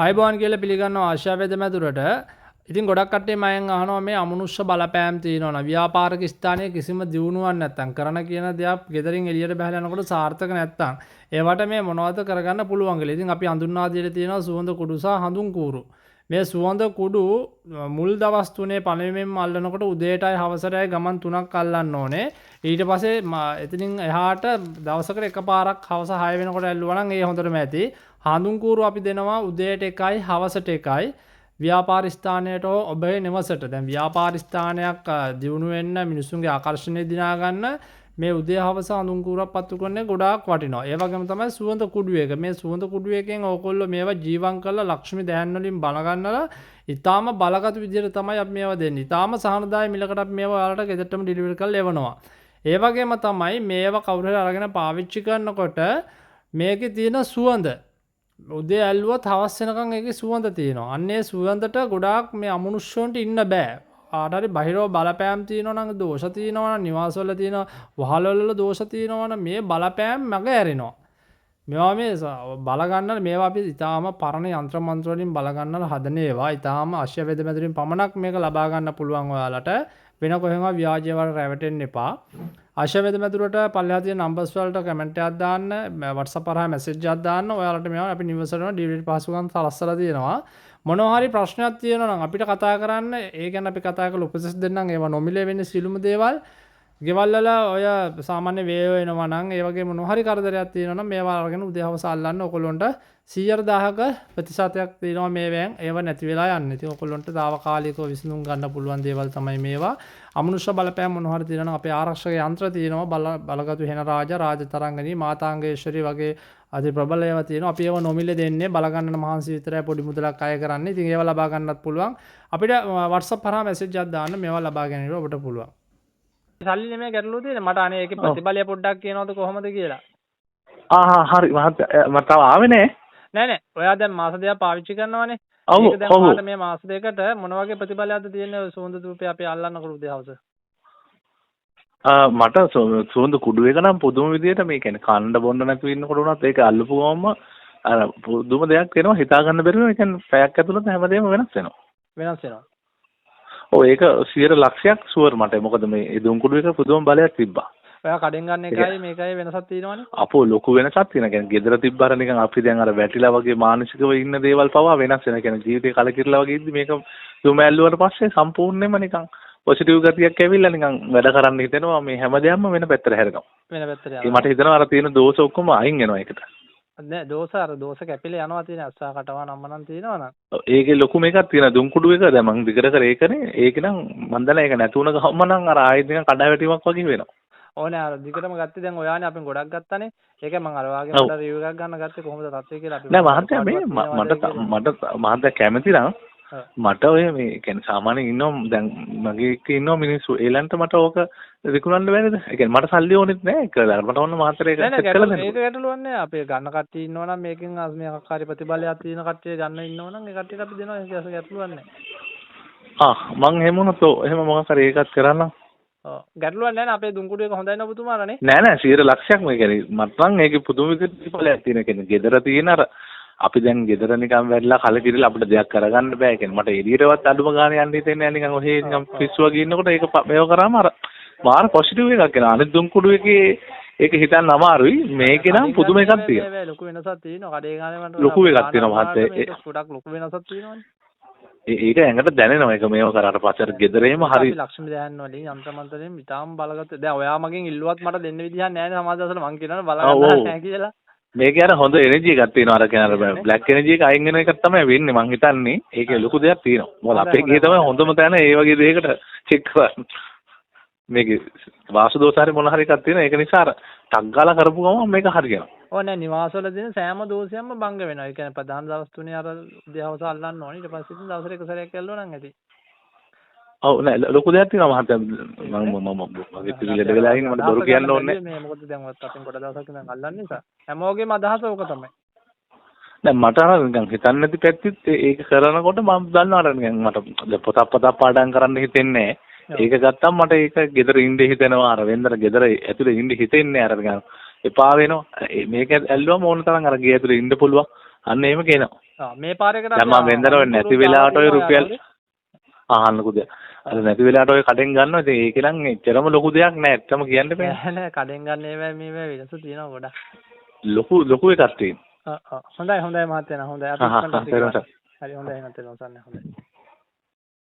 අයිබෝන් කියලා පිළිගන්නවා ආශා වේද මැදුරට. ඉතින් ගොඩක් කට්ටිය මයෙන් අහනවා මේ අමනුෂ්‍ය බලපෑම් තියෙනවද? ව්‍යාපාරික ස්ථානයේ කිසිම දියුණුවක් නැත්තම් කරන කියන දේක් ගෙදරින් එළියට බහලා යනකොට සාර්ථක නැත්තම් ඒවට මේ මොනවද කරගන්න පුළුවන් කියලා. ඉතින් අපි හඳුන්වා දීලා තියෙනවා සුවඳ කුඩු සහ හඳුන් කූරු. මේ සුවඳ කුඩු මුල් දවස් 3 පළවෙනිම අල්ලනකොට උදේටයි හවසටයි ගමන් 3ක් අල්ලන්න ඕනේ. ඊට පස්සේ එතනින් එහාට දවසකට එකපාරක් හවස 6 වෙනකොට ඇල්ලුවා නම් ඒ හොඳටම ඇති. හඳුන් කූරු අපි දෙනවා උදේට එකයි හවසට එකයි. ව්‍යාපාර ස්ථානයට හෝ ඔබේ නිවසට. දැන් ව්‍යාපාර ස්ථානයක් දියුණු වෙන්න මිනිසුන්ගේ ආකර්ෂණය දිනා ගන්න මේ උදේ හවස හඳුන් කූරක් පත්තු කරන්නේ ගොඩාක් වටිනවා. ඒ වගේම තමයි සුවඳ කුඩු එක. මේ සුවඳ කුඩු එකෙන් ඕගොල්ලෝ මේවා ජීවම් කරලා ලක්ෂ්මී දහයන් වලින් බල ගන්නලා ඊටාම බලගත් විදිහට තමයි අපි මේවා දෙන්නේ. ඊටාම සහනදායි මිලකට අපි මේවා ඔයාලට ගෙදරටම ඩිලිවරි කරලා එවනවා. ඒ වගේම තමයි මේවා කවුරු හරි අරගෙන පාවිච්චි කරනකොට මේකේ තියෙන සුවඳ උදේ ඇල්ලුවත් හවස් වෙනකන් ඒකේ සුවඳ තියෙනවා. අන්න ඒ සුවඳට ගොඩාක් මේ අමනුෂ්‍යයන්ට ඉන්න බෑ. ආඩරි බහිරව බලපෑම් තියෙනවා නම් දෝෂ තියෙනවා නම් නිවාසවල තියෙන වහලවල දෝෂ තියෙනවා නම් මේ බලපෑම් මග ඇරෙනවා. මේවා මේ බල ගන්නල මේවා අපි ඊටාම පරණ යන්ත්‍ර මන්ත්‍ර වලින් බල ගන්නල හදන ඒවා. ඊටාම අවශ්‍ය වේද මැදින් පමණක් මේක ලබා ගන්න පුළුවන් ඔයාලට. වෙන කොහෙන්වත් ව්‍යාජය වල රැවටෙන්න එපා. අවශ්‍ය වේද මැදුරට පල්ලෙහා තියෙන නම්බර්ස් වලට කමෙන්ට් එකක් දාන්න, WhatsApp හරහා මැසේජ් එකක් දාන්න. ඔයාලට මේවා අපි නිවසේම ඩිලිවරි පහසුකම් සලස්සලා තියෙනවා. මොනවා හරි ප්‍රශ්නයක් තියෙනවා නම් අපිට කතා කරන්න. ඒ ගැන අපි කතා කරලා උපදෙස් දෙන්නම්. ඒවා නොමිලේ වෙන්නේ සිළුම දේවල්. ගෙවල් වල ඔය සාමාන්‍ය වේයෝ එනවා නම් ඒ වගේ මොනවා හරි කරදරයක් තියෙනවා නම් මේවා අරගෙන උදේ හවස අල්ලන්න. ඔයගොල්ලන්ට 100%ක ප්‍රතිශතයක් තියෙනවා මේවෙන්. ඒව නැති වෙලා යන්නේ. ඉතින් ඔයගොල්ලන්ට తాවකාලිකව විසඳුම් ගන්න පුළුවන් දේවල් තමයි මේවා. අමනුෂ්‍ය බලපෑම් මොනවා හරි තියෙනවා නම් අපේ ආරක්ෂක යන්ත්‍ර තියෙනවා. බලගතු හෙන රාජ තරංගනී මාතාංගේශ්වරි වගේ අති ප්‍රබල ඒවා තියෙනවා. අපි ඒව නොමිලේ දෙන්නේ බලගන්නන මහන්සි විතරයි පොඩි මුදලක් අය කරන්නේ. ඉතින් ඒව ලබා ගන්නත් පුළුවන්. අපිට WhatsApp හරහා මැසේජ් එකක් දාන්න මේවා ලබා ගැනීම ඔබට පුළුවන්. සල්ලි නෙමෙයි ගැටලුව තියෙන්නේ. මට අනේ ඒකේ ප්‍රතිඵලය පොඩ්ඩක් කියනවද කොහොමද කියලා. හරි මට තව ආවේ නෑ. නෑ ඔයා දැන් මාස දෙකක් පාවිච්චි කරනවානේ. ඔව් ඒක දැන් ඔයාලට මේ මාස දෙකකට මොන වගේ ප්‍රතිඵලයක්ද තියෙන්නේ සුවඳ ධූපේ අපි අල්ලන්නකොට උදේ හවස? මට සුවඳ කුඩු එක නම් පුදුම විදියට මේ කියන්නේ කන්න බොන්න නැතුව ඉන්නකොට උනත් ඒක අල්ලපු ගමන්ම අර පුදුම දෙයක් වෙනවා හිතා ගන්න බැරි වෙනවා. ඒ කියන්නේ පැයක් ඇතුළත හැමදේම වෙනස් වෙනවා. වෙනස් වෙනවා. ඔව් ඒක 100% ෂුවර් මට. මොකද මේ ඉදුම් කුඩු එක පුදුම බලයක් තිබ්බා. ඔයා කඩෙන් ගන්න එකයි මේකයි වෙනසක් තියෙනවනේ. අපෝ ලොකු වෙනසක් තියෙනවා. කියන්නේ ගෙදර තිබ්බාර නිකන් අපි දැන් අර වැටිලා වගේ මානසිකව ඉන්න දේවල් පවා වෙනස් වෙනවා. කියන්නේ ජීවිතේ කලකිරලා වගේ ඉද්දි මේක දුම ඇල්ලුවට පස්සේ සම්පූර්ණයෙන්ම නිකන් පොසිටිව් ගතියක් ඇවිල්ලා නිකන් වැඩ කරන්න හිතෙනවා. මේ හැමදේම වෙන පැත්තට හැරෙනවා. වෙන පැත්තට යනවා. ඒ මට හිතෙනවා අර තියෙන දෝෂ ඔක්කොම අයින් වෙනවා ඒකට. නෑ දෝෂ කැපිලා යනවා තියෙන අස්සා කටවා නම්මනම් තියෙනවා නම්. ඒකේ ලොකු මේකක් තියෙනවා දුම් කුඩු එක. දැන් මං දිගට කර ඒකනේ. ඒක නම් මන් දන්නේ ඒක නැතුණ ගමන් නම් අර ආයෙත් නිකන් කඩාවැටීමක් වගේ වෙනවා. ඕනේ අර දිගටම ගත්තේ දැන් ඔයානේ අපෙන් ගොඩක් ගත්තානේ. ඒකයි මම අර වාගේ මට රිවිව් එකක් ගන්න ගත්තේ කොහොමද තත්ත්වය කියලා අපි. නෑ මහත්තයා මේ මට මහත්තයා කැමති නම් මට ඔය මේ කියන්නේ සාමාන්‍යයෙන් ඉන්නවා දැන් මගේ එක්ක ඉන්නවා මිනිස්සු. ඒලන්ට මට ඕක විකුණන්න බැරිද? ඒ කියන්නේ මට සල්ලි ඕනෙත් නෑ ඒක. මට ඕන මහත්තයා ඒක සෙට් කරලා දෙන්න. ඒක ගැටලුවක් නෑ. අපි ගන්න කට්ටිය ඉන්නවා නම් මේකෙන් මේ කාර්ය ප්‍රතිඵලයක් තියෙන කට්ටිය ගන්න ඉන්නවා නම් ඒ කට්ටියට අපි දෙනවා. ඒක ගැටලුවක් නෑ. මං එහෙම වුණොත් එහෙම මොකක් හරි ඒකත් කරන්න. ගැටලුවක් නෑ නේ. අපේ දුම්කුඩු එක හොඳයි නේ ඔබතුමාලානේ. නෑ 100%ක්ම ඒ කියන්නේ මට නම් ඒකේ පුදුම විදිහට ප්‍රතිඵලයක් තියෙන. කියන්නේ ගෙදර තියෙන අර අපි දැන් ගෙදර නිකන් වැඩිලා කලකිරිලා අපිට දෙයක් කරගන්න බෑ. කියන්නේ මට එළියටවත් අඩුම ගානේ යන්න හිතෙන්නේ නෑ. නිකන් ඔහේ නිකන් පිස්සු වගේ ඉන්නකොට ඒක මේව කරාම අර මාර පොසිටිව් එකක් එනවා. අනිත් දුම් කුඩු එකේ ඒක හිතන්න අමාරුයි. මේකේ නම් පුදුම එකක් තියෙනවා. ලොකු වෙනසක් තියෙනවා. කඩේ ගානේ මට ලොකු එකක් තියෙනවා මහත්තයා. ඒක ගොඩක් ලොකු වෙනසක් තියෙනවානේ. ඒක ඇඟට දැනෙනවා. ඒක මේව කරාට පස්සේ අර ගෙදරේම හරි ලක්ෂ්මී දයන් වලින් යන්ත්‍රමන්ත්‍රයෙන් ඉතාලම බලගත්ත. දැන් ඔයා මගෙන් ඉල්ලුවත් මට දෙන්න විදිහක් නැහැ නේ සමාජ දවසට මං කියනවනේ බලගන්න නැහැ කියලා. මේකේ අර හොඳ එනර්ජි එකක් තියෙනවා. අර කියන අර බ්ලැක් එනර්ජි එක අයින් වෙන එකක් තමයි වෙන්නේ මං හිතන්නේ. ඒකේ ලොකු දෙයක් තියෙනවා. මොකද අපේ ගේ තමයි හොඳම තැන ඒ වගේ දෙයකට චෙක් කරන්න. මේකේ වාසු දෝෂාරි මොන හරි එකක් තියෙනවා. ඒක නිසා අර ටක් ගාලා කරපු ගමන් මේක හරියනවා. ඕනේ නිවාසවල දෙන සෑම දෝෂයක්ම භංග වෙනවා. ඒ කියන්නේ ප්‍රධාන දවස් තුනේ අර උදේවස අල්ලන්න ඕනේ. ඊට පස්සේ ඉතින් දවසට එක සැරයක් කළා නම් ඇති. ඔව් නෑ ලොකු දෙයක් තියෙනවා මහත්තයා. මම මගේ පිළිලෙඩ වෙලා ඉන්නේ මට බොරු කියන්න ඕනේ. මේ මොකද දැන් ඔයත් අපෙන් කොට දවසක් ඉඳන් අල්ලන්නේ නිසා. හැමෝගෙම අදහස ඕක තමයි. දැන් මට අර නිකන් හිතන්නේ නැති පැත්තෙත් ඒක කරනකොට මම දන්නවා අර නිකන් මට පොතක් පාඩම් කරන්න හිතෙන්නේ නෑ. ඒක ගත්තම මට ඒක ගෙදර ඉන්න හිතෙනවා. අර වෙන්දර ගෙදර ඇතුලේ ඉන්න හිතෙන්නේ අර නිකන් එපා වෙනවා. මේක ඇල්ලුවම ඕන තරම් අර ගේ ඇතුලේ ඉන්න පුළුවන්. අන්න එහෙම කියනවා. මේ පාරේකට දැන් මම වෙන්දර ඔය නැති වෙලාවට ඔය රුපියල් අහන්නකෝ දෙයක්. අර නැති වෙලාවට ඔය කඩෙන් ගන්නවා. ඉතින් ඒක නම් එච්චරම ලොකු දෙයක් නෑ. ඇත්තම කියන්න බෑ. නෑ කඩෙන් ගන්න ඒවා මේ වෙනස තියෙනවා ගොඩක්. ලොකු එකක් තියෙනවා. හොඳයි මහත්තයා හොඳයි. අපි හරි හොඳයි එහෙනම් තේරුම් ගන්න. හොඳයි.